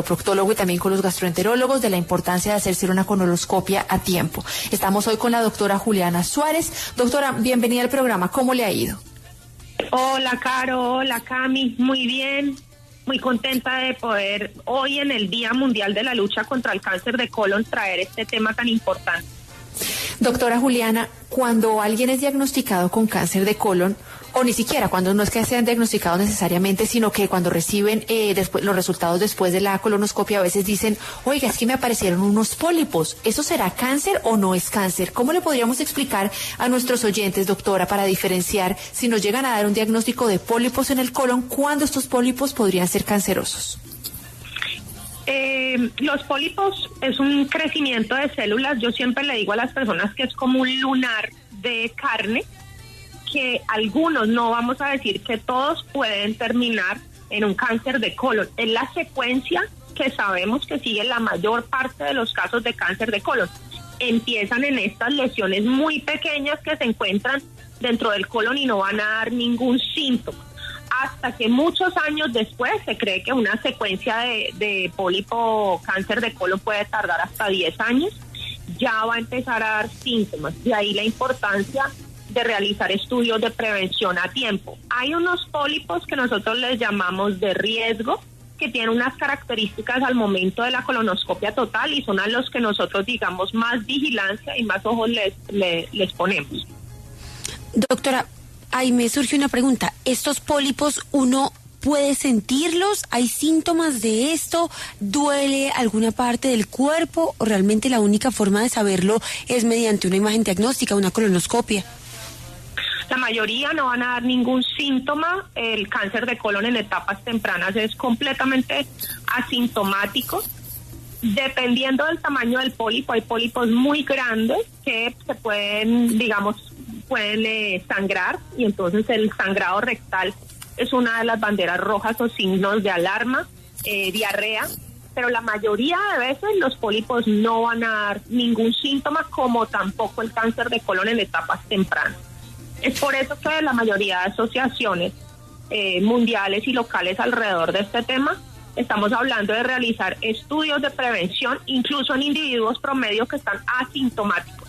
proctólogo y también con los gastroenterólogos de la importancia de hacerse una colonoscopia a tiempo. Estamos hoy con la doctora Juliana Suárez. Doctora, bienvenida al programa. ¿Cómo le ha ido? Hola, Caro. Hola, Cami. Muy bien. Muy contenta de poder hoy en el Día Mundial de la Lucha contra el Cáncer de Colon traer este tema tan importante. Doctora Juliana, cuando alguien es diagnosticado con cáncer de colon, o ni siquiera cuando no es que sean diagnosticados necesariamente, sino que cuando reciben los resultados después de la colonoscopia, a veces dicen, oiga, es que me aparecieron unos pólipos. ¿Eso será cáncer o no es cáncer? ¿Cómo le podríamos explicar a nuestros oyentes, doctora, para diferenciar si nos llegan a dar un diagnóstico de pólipos en el colon, cuándo estos pólipos podrían ser cancerosos? Los pólipos es un crecimiento de células. Yo siempre le digo a las personas que es como un lunar de carne, que algunos, no vamos a decir que todos, pueden terminar en un cáncer de colon. Es la secuencia que sabemos que sigue la mayor parte de los casos de cáncer de colon. Empiezan en estas lesiones muy pequeñas que se encuentran dentro del colon y no van a dar ningún síntoma. Hasta que muchos años después se cree que una secuencia de pólipo cáncer de colon puede tardar hasta 10 años, ya va a empezar a dar síntomas. De ahí la importancia de realizar estudios de prevención a tiempo. Hay unos pólipos que nosotros les llamamos de riesgo, que tienen unas características al momento de la colonoscopia total y son a los que nosotros, digamos, más vigilancia y más ojos les ponemos. Doctora, ahí me surge una pregunta. ¿Estos pólipos uno puede sentirlos? ¿Hay síntomas de esto? ¿Duele alguna parte del cuerpo? ¿O realmente la única forma de saberlo es mediante una imagen diagnóstica, una colonoscopia? La mayoría no van a dar ningún síntoma. El cáncer de colon en etapas tempranas es completamente asintomático. Dependiendo del tamaño del pólipo, hay pólipos muy grandes que se pueden, digamos, sangrar, y entonces el sangrado rectal es una de las banderas rojas o signos de alarma, diarrea, pero la mayoría de veces los pólipos no van a dar ningún síntoma, como tampoco el cáncer de colon en etapas tempranas. Es por eso que la mayoría de asociaciones mundiales y locales alrededor de este tema estamos hablando de realizar estudios de prevención, incluso en individuos promedio que están asintomáticos.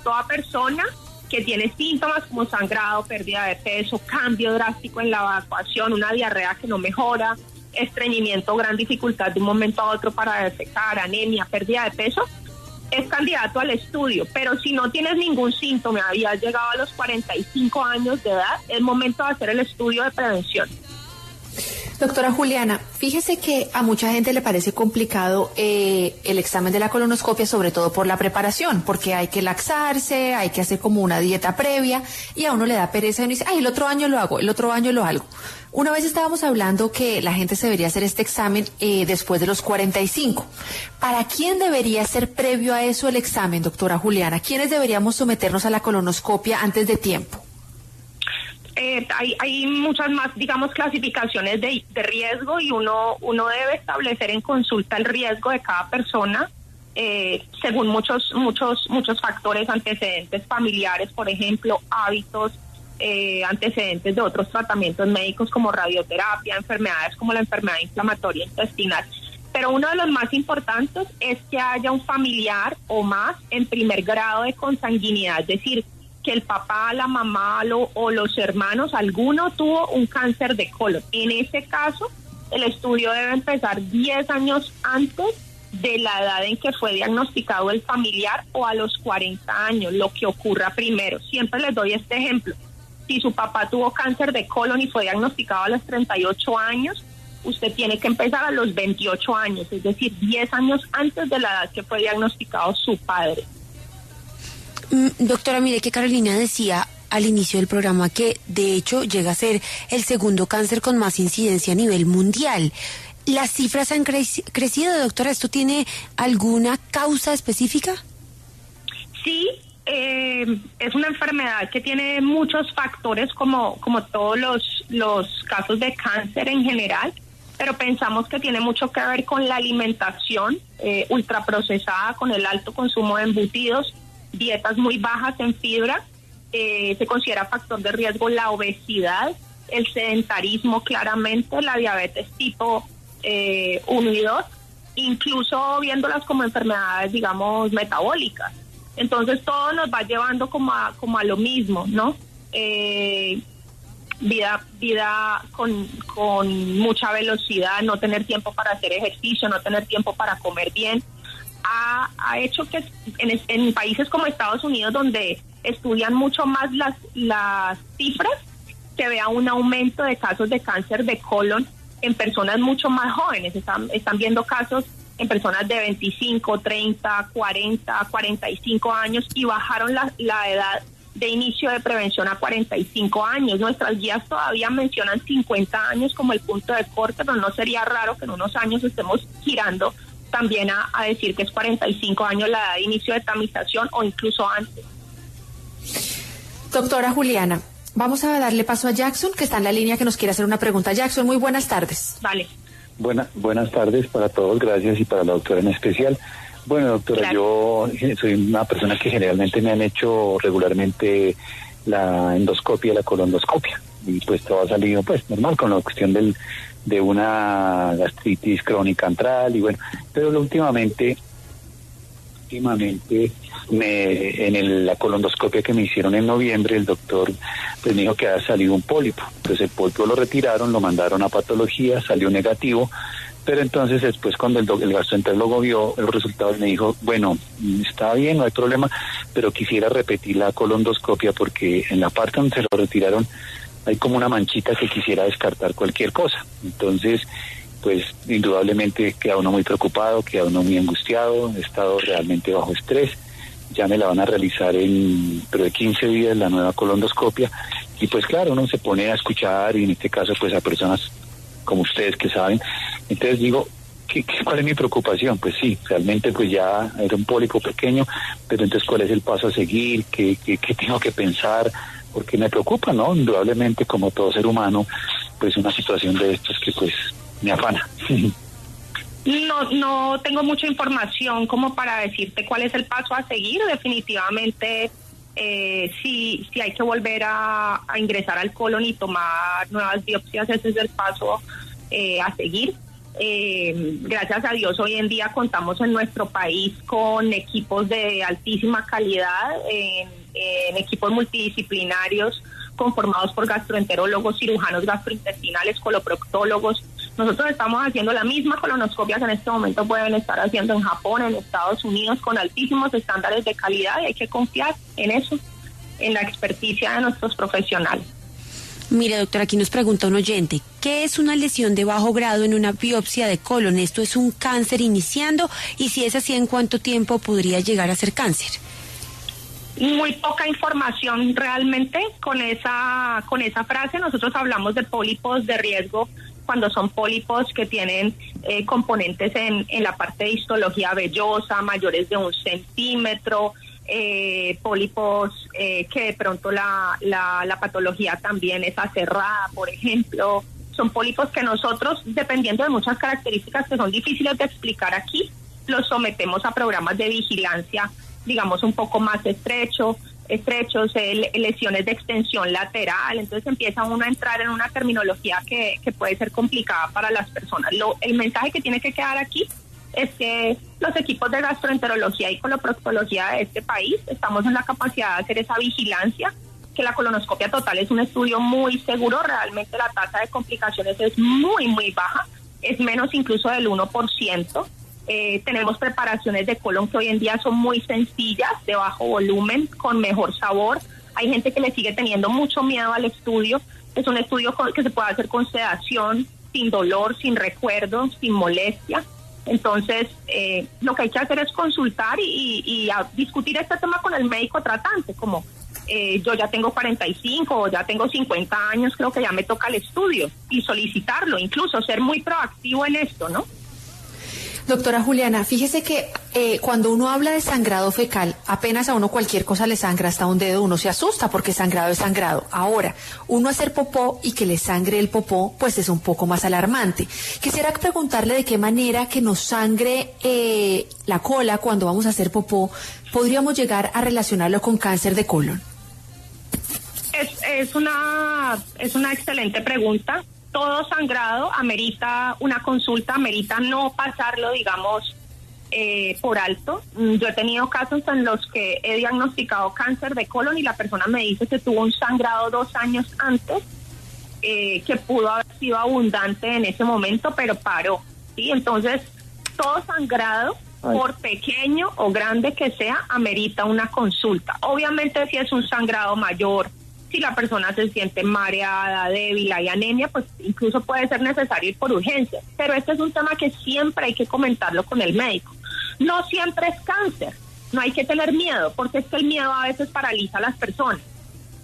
Toda persona que tiene síntomas como sangrado, pérdida de peso, cambio drástico en la evacuación, una diarrea que no mejora, estreñimiento, gran dificultad de un momento a otro para defecar, anemia, pérdida de peso, es candidato al estudio. Pero si no tienes ningún síntoma y has llegado a los 45 años de edad, es momento de hacer el estudio de prevención. Doctora Juliana, fíjese que a mucha gente le parece complicado el examen de la colonoscopia, sobre todo por la preparación, porque hay que laxarse, hay que hacer como una dieta previa, y a uno le da pereza y uno dice, ay, el otro año lo hago, el otro año lo hago. Una vez estábamos hablando que la gente se debería hacer este examen después de los 45. ¿Para quién debería ser previo a eso el examen, doctora Juliana? ¿Quiénes deberíamos someternos a la colonoscopia antes de tiempo? Hay muchas más, digamos, clasificaciones de riesgo, y uno debe establecer en consulta el riesgo de cada persona según muchos factores, antecedentes familiares, por ejemplo, hábitos, antecedentes de otros tratamientos médicos como radioterapia, enfermedades como la enfermedad inflamatoria intestinal. Pero uno de los más importantes es que haya un familiar o más en primer grado de consanguinidad, es decir, que el papá, la mamá o los hermanos, alguno tuvo un cáncer de colon. En ese caso, el estudio debe empezar 10 años antes de la edad en que fue diagnosticado el familiar, o a los 40 años, lo que ocurra primero. Siempre les doy este ejemplo. Si su papá tuvo cáncer de colon y fue diagnosticado a los 38 años, usted tiene que empezar a los 28 años, es decir, 10 años antes de la edad que fue diagnosticado su padre. Doctora, mire que Carolina decía al inicio del programa que de hecho llega a ser el segundo cáncer con más incidencia a nivel mundial. ¿Las cifras han crecido, doctora? ¿Esto tiene alguna causa específica? Sí, es una enfermedad que tiene muchos factores como todos los casos de cáncer en general, pero pensamos que tiene mucho que ver con la alimentación ultraprocesada, con el alto consumo de embutidos, dietas muy bajas en fibra. Se considera factor de riesgo la obesidad, el sedentarismo claramente, la diabetes tipo 1 y 2, incluso viéndolas como enfermedades, digamos, metabólicas. Entonces todo nos va llevando como a lo mismo, ¿no? Vida con mucha velocidad, no tener tiempo para hacer ejercicio, no tener tiempo para comer bien, ha hecho que en países como Estados Unidos, donde estudian mucho más las cifras, se vea un aumento de casos de cáncer de colon en personas mucho más jóvenes. Están viendo casos en personas de 25, 30, 40, 45 años y bajaron la edad de inicio de prevención a 45 años. Nuestras guías todavía mencionan 50 años como el punto de corte, pero no sería raro que en unos años estemos girando también a decir que es 45 años la edad de inicio de tamización o incluso antes. Doctora Juliana, vamos a darle paso a Jackson, que está en la línea, que nos quiere hacer una pregunta. Jackson, muy buenas tardes. Vale. Buenas tardes para todos, gracias, y para la doctora en especial. Bueno, doctora, claro. Yo soy una persona que generalmente me han hecho regularmente la endoscopia y la colondoscopia, y pues todo ha salido pues normal con la cuestión de una gastritis crónica antral, y bueno, pero últimamente la colondoscopia que me hicieron en noviembre, el doctor pues me dijo que había salido un pólipo. Entonces el pólipo lo retiraron, lo mandaron a patología, salió negativo, pero entonces después cuando el gastroenterólogo vio los resultados me dijo, bueno, está bien, no hay problema, pero quisiera repetir la colondoscopia porque en la parte donde se lo retiraron hay como una manchita que quisiera descartar cualquier cosa. Entonces pues indudablemente queda uno muy preocupado, queda uno muy angustiado, he estado realmente bajo estrés. Ya me la van a realizar pero de 15 días la nueva colondoscopia, y pues claro, uno se pone a escuchar, y en este caso pues a personas como ustedes que saben. Entonces digo, ¿cuál es mi preocupación? Pues sí, realmente pues ya era un pólipo pequeño, pero entonces ¿cuál es el paso a seguir? ¿Qué tengo que pensar? Porque me preocupa, ¿no? Indudablemente, como todo ser humano, pues una situación de estas que pues me afana. No tengo mucha información como para decirte cuál es el paso a seguir. Definitivamente, si hay que volver a ingresar al colon y tomar nuevas biopsias, ese es el paso a seguir. Gracias a Dios, hoy en día contamos en nuestro país con equipos de altísima calidad, en equipos multidisciplinarios conformados por gastroenterólogos, cirujanos gastrointestinales, coloproctólogos. Nosotros estamos haciendo la misma colonoscopia que en este momento pueden estar haciendo en Japón, en Estados Unidos, con altísimos estándares de calidad, y hay que confiar en eso, en la experticia de nuestros profesionales. Mire, doctora, aquí nos pregunta un oyente, ¿qué es una lesión de bajo grado en una biopsia de colon? ¿Esto es un cáncer iniciando? Y si es así, ¿en cuánto tiempo podría llegar a ser cáncer? Muy poca información realmente con esa frase. Nosotros hablamos de pólipos de riesgo cuando son pólipos que tienen componentes en la parte de histología vellosa, mayores de 1 centímetro, pólipos que de pronto la patología también es aserrada, por ejemplo. Son pólipos que nosotros, dependiendo de muchas características que son difíciles de explicar aquí, los sometemos a programas de vigilancia, digamos, un poco más estrechos, lesiones de extensión lateral. Entonces empieza uno a entrar en una terminología que puede ser complicada para las personas. El mensaje que tiene que quedar aquí es que los equipos de gastroenterología y coloproctología de este país estamos en la capacidad de hacer esa vigilancia, que la colonoscopia total es un estudio muy seguro. Realmente la tasa de complicaciones es muy, muy baja, es menos incluso del 1%. Tenemos preparaciones de colon que hoy en día son muy sencillas, de bajo volumen, con mejor sabor. Hay gente que le sigue teniendo mucho miedo al estudio. Es un estudio que se puede hacer con sedación, sin dolor, sin recuerdo, sin molestia. Entonces, lo que hay que hacer es consultar y discutir este tema con el médico tratante, como yo ya tengo 45 o ya tengo 50 años, creo que ya me toca el estudio, y solicitarlo, incluso ser muy proactivo en esto, ¿no? Doctora Juliana, fíjese que cuando uno habla de sangrado fecal, apenas a uno cualquier cosa le sangra hasta un dedo, uno se asusta porque sangrado es sangrado. Ahora, uno hacer popó y que le sangre el popó, pues es un poco más alarmante. Quisiera preguntarle de qué manera que nos sangre la cola cuando vamos a hacer popó, podríamos llegar a relacionarlo con cáncer de colon. Es una excelente pregunta. todo sangrado amerita una consulta, amerita no pasarlo, digamos, por alto. Yo he tenido casos en los que he diagnosticado cáncer de colon y la persona me dice que tuvo un sangrado 2 años antes, que pudo haber sido abundante en ese momento, pero paró, ¿sí? Entonces, todo sangrado, por pequeño o grande que sea, amerita una consulta. Obviamente, si es un sangrado mayor, si la persona se siente mareada, débil, hay anemia, pues incluso puede ser necesario ir por urgencia. Pero este es un tema que siempre hay que comentarlo con el médico. No siempre es cáncer, no hay que tener miedo, porque es que el miedo a veces paraliza a las personas.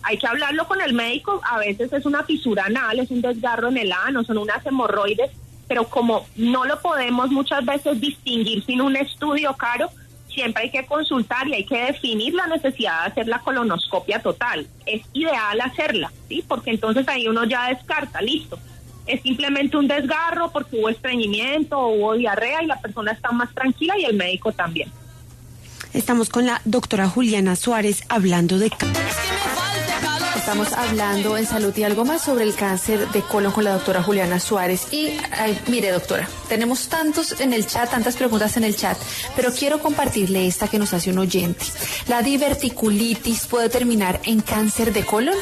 Hay que hablarlo con el médico, a veces es una fisura anal, es un desgarro en el ano, son unas hemorroides, pero como no lo podemos muchas veces distinguir sin un estudio caro, siempre hay que consultar y hay que definir la necesidad de hacer la colonoscopia total. Es ideal hacerla, ¿sí? Porque entonces ahí uno ya descarta, listo. Es simplemente un desgarro porque hubo estreñimiento o hubo diarrea y la persona está más tranquila y el médico también. Estamos con la doctora Juliana Suárez hablando de... Estamos hablando en Salud y Algo Más sobre el cáncer de colon con la doctora Juliana Suárez. Y mire, doctora, tenemos tantos en el chat, tantas preguntas en el chat, pero quiero compartirle esta que nos hace un oyente. ¿La diverticulitis puede terminar en cáncer de colon?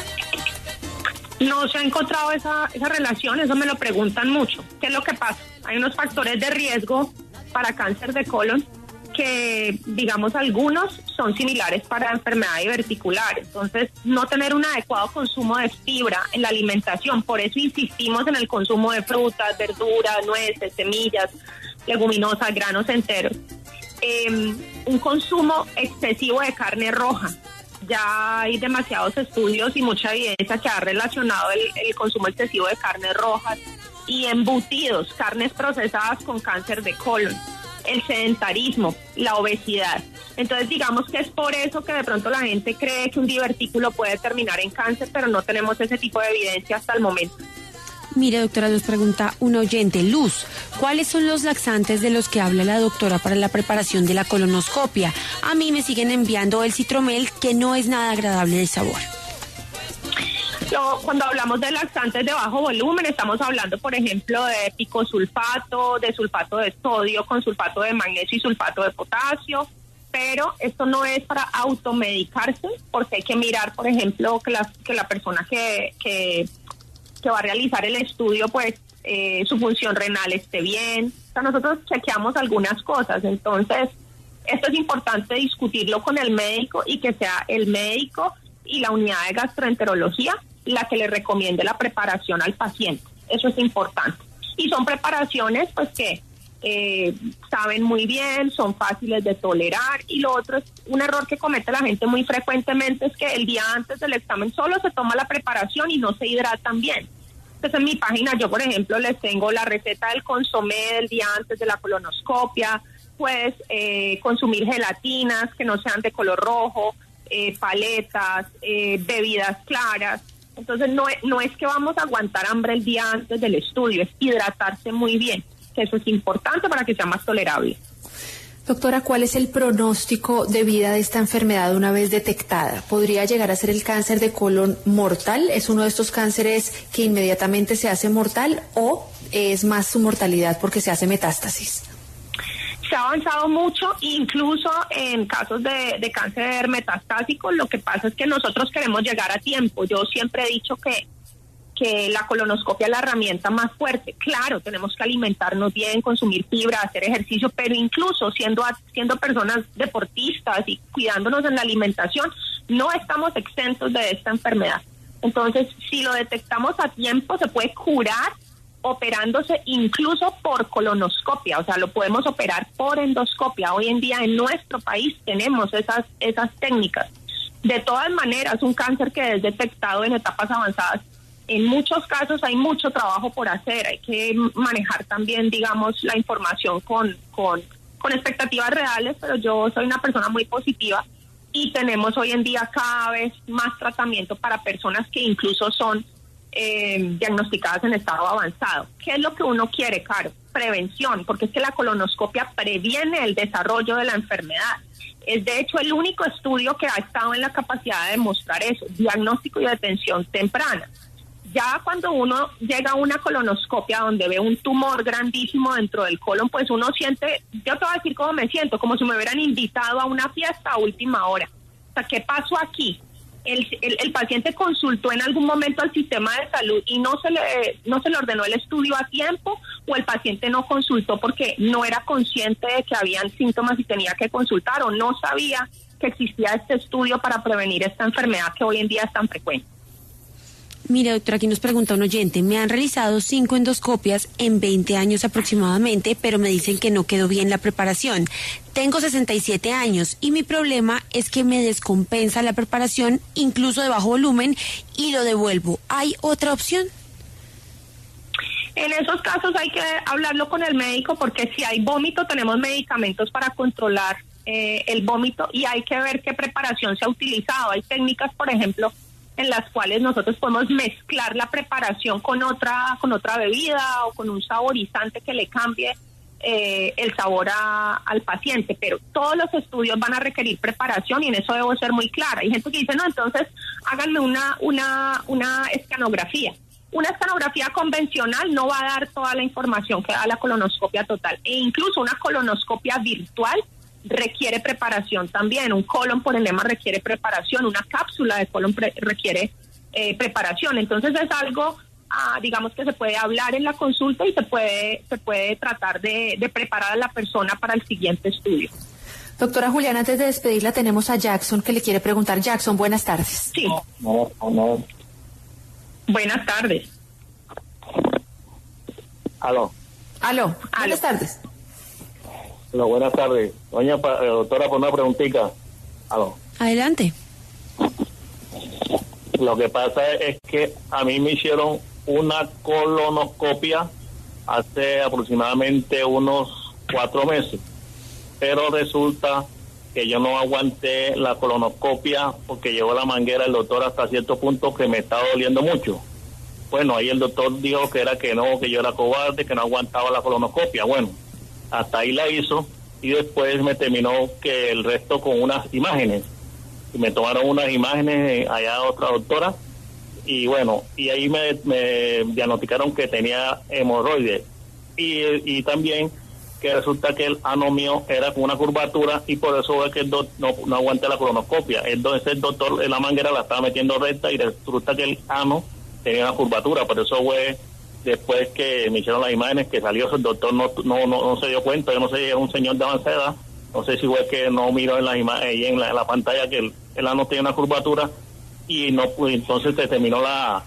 No se ha encontrado esa relación, eso me lo preguntan mucho. ¿Qué es lo que pasa? Hay unos factores de riesgo para cáncer de colon que, digamos, algunos son similares para enfermedad diverticular. Entonces, no tener un adecuado consumo de fibra en la alimentación, por eso insistimos en el consumo de frutas, verduras, nueces, semillas, leguminosas, granos enteros. Un consumo excesivo de carne roja. Ya hay demasiados estudios y mucha evidencia que ha relacionado el consumo excesivo de carnes rojas y embutidos, carnes procesadas con cáncer de colon. El sedentarismo, la obesidad. Entonces, digamos que es por eso que de pronto la gente cree que un divertículo puede terminar en cáncer, pero no tenemos ese tipo de evidencia hasta el momento. Mire, doctora, nos pregunta un oyente, Luz, ¿cuáles son los laxantes de los que habla la doctora para la preparación de la colonoscopia? A mí me siguen enviando el citromel, que no es nada agradable de sabor. Cuando hablamos de laxantes de bajo volumen, estamos hablando, por ejemplo, de picosulfato, de sulfato de sodio con sulfato de magnesio y sulfato de potasio, pero esto no es para automedicarse, porque hay que mirar, por ejemplo, que la persona que va a realizar el estudio, pues su función renal esté bien. O sea, nosotros chequeamos algunas cosas, entonces esto es importante discutirlo con el médico y que sea el médico y la unidad de gastroenterología la que le recomiende la preparación al paciente. Eso es importante. Y son preparaciones pues que saben muy bien, son fáciles de tolerar, y lo otro es un error que comete la gente muy frecuentemente, es que el día antes del examen solo se toma la preparación y no se hidratan bien. Entonces en mi página yo, por ejemplo, les tengo la receta del consomé del día antes de la colonoscopia. Puedes consumir gelatinas que no sean de color rojo, paletas, bebidas claras. Entonces no es que vamos a aguantar hambre el día antes del estudio, es hidratarse muy bien, que eso es importante para que sea más tolerable. Doctora, ¿cuál es el pronóstico de vida de esta enfermedad una vez detectada? ¿Podría llegar a ser el cáncer de colon mortal? ¿Es uno de estos cánceres que inmediatamente se hace mortal o es más su mortalidad porque se hace metástasis? Se ha avanzado mucho, incluso en casos de cáncer metastásico. Lo que pasa es que nosotros queremos llegar a tiempo. Yo siempre he dicho que la colonoscopia es la herramienta más fuerte. Claro, tenemos que alimentarnos bien, consumir fibra, hacer ejercicio, pero incluso siendo personas deportistas y cuidándonos en la alimentación, no estamos exentos de esta enfermedad. Entonces, si lo detectamos a tiempo, se puede curar operándose incluso por colonoscopia, o sea, lo podemos operar por endoscopia. Hoy en día en nuestro país tenemos esas técnicas. De todas maneras, un cáncer que es detectado en etapas avanzadas, en muchos casos hay mucho trabajo por hacer, hay que manejar también, digamos, la información con expectativas reales, pero yo soy una persona muy positiva y tenemos hoy en día cada vez más tratamiento para personas que incluso son diagnosticadas en estado avanzado. ¿Qué es lo que uno quiere, Caro? Prevención, porque es que la colonoscopia previene el desarrollo de la enfermedad. Es de hecho el único estudio que ha estado en la capacidad de demostrar eso, diagnóstico y detención temprana. Ya cuando uno llega a una colonoscopia donde ve un tumor grandísimo dentro del colon, pues uno siente, yo te voy a decir cómo me siento, como si me hubieran invitado a una fiesta a última hora. O sea, ¿qué pasó aquí? El paciente consultó en algún momento al sistema de salud y no se le ordenó el estudio a tiempo, o el paciente no consultó porque no era consciente de que habían síntomas y tenía que consultar, o no sabía que existía este estudio para prevenir esta enfermedad que hoy en día es tan frecuente. Mira, doctora, aquí nos pregunta un oyente, me han realizado 5 endoscopias en 20 años aproximadamente, pero me dicen que no quedó bien la preparación. Tengo 67 años y mi problema es que me descompensa la preparación, incluso de bajo volumen, y lo devuelvo. ¿Hay otra opción? En esos casos hay que hablarlo con el médico, porque si hay vómito tenemos medicamentos para controlar el vómito, y hay que ver qué preparación se ha utilizado. Hay técnicas, por ejemplo, en las cuales nosotros podemos mezclar la preparación con otra bebida o con un saborizante que le cambie el sabor al paciente, pero todos los estudios van a requerir preparación y en eso debo ser muy clara. Hay gente que dice, no, entonces háganme una escanografía. Una escanografía convencional no va a dar toda la información que da la colonoscopia total, e incluso una colonoscopia virtual requiere preparación también. Un colon por enema requiere preparación, una cápsula de colon requiere preparación. Entonces es algo, digamos, que se puede hablar en la consulta y se puede tratar de preparar a la persona para el siguiente estudio. Doctora Juliana, antes de despedirla tenemos a Jackson que le quiere preguntar. Jackson, buenas tardes. Sí. No. Buenas tardes. Aló. Buenas tardes. Aló, buenas tardes. Doña doctora, por una preguntita. Aló. Adelante. Lo que pasa es que a mí me hicieron una colonoscopia hace aproximadamente unos 4 meses, pero resulta que yo no aguanté la colonoscopia porque llevó la manguera el doctor hasta cierto punto que me estaba doliendo mucho. Bueno, ahí el doctor dijo que yo era cobarde, que no aguantaba la colonoscopia. Bueno, hasta ahí la hizo y después me terminó que el resto con unas imágenes. Y me tomaron unas imágenes allá otra doctora y bueno, y ahí me diagnosticaron que tenía hemorroides y también que resulta que el ano mío era con una curvatura y por eso es que no aguanté la colonoscopia. Entonces el doctor en la manguera la estaba metiendo recta y resulta que el ano tenía una curvatura, por eso fue después que me hicieron las imágenes que salió, el doctor no se dio cuenta. Yo no sé, era un señor de avanzada edad, no sé si fue que no miró en las imágenes, en la pantalla que el ano tenía una curvatura y no, pues, entonces se terminó la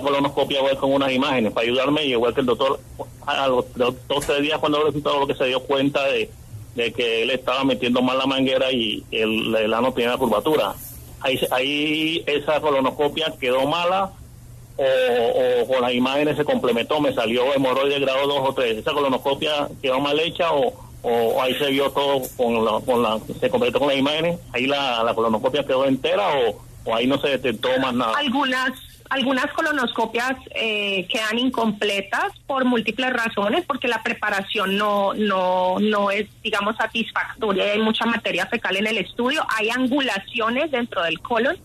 colonoscopia con unas imágenes para ayudarme, y igual que el doctor a los 2-3 días cuando resultó lo que se dio cuenta de que él estaba metiendo mal la manguera y el ano tenía una curvatura. Ahí esa colonoscopia quedó mala o con las imágenes se complementó, me salió hemorroide grado 2 o 3. Esa colonoscopia quedó mal hecha o ahí se vio todo se completó con las imágenes, ahí la colonoscopia quedó entera o ahí no se detectó más nada. Algunas colonoscopias quedan incompletas por múltiples razones, porque la preparación no es, digamos, satisfactoria. Hay mucha materia fecal en el estudio, hay angulaciones dentro del colon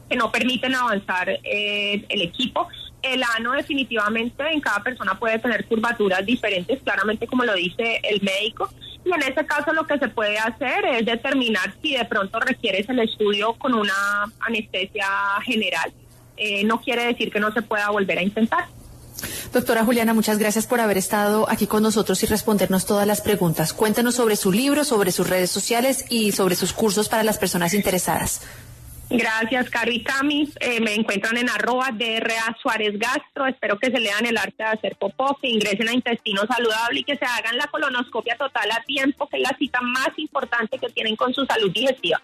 que no permiten avanzar el equipo. El ano definitivamente en cada persona puede tener curvaturas diferentes, claramente como lo dice el médico, y en ese caso lo que se puede hacer es determinar si de pronto requieres el estudio con una anestesia general. No quiere decir que no se pueda volver a intentar. Doctora Juliana, muchas gracias por haber estado aquí con nosotros y respondernos todas las preguntas. Cuéntenos sobre su libro, sobre sus redes sociales y sobre sus cursos para las personas interesadas. Gracias, Caro y Cami. Me encuentran en @DRA Suárez Gastro. Espero que se lean El arte de hacer popó, que ingresen a Intestino Saludable y que se hagan la colonoscopia total a tiempo, que es la cita más importante que tienen con su salud digestiva.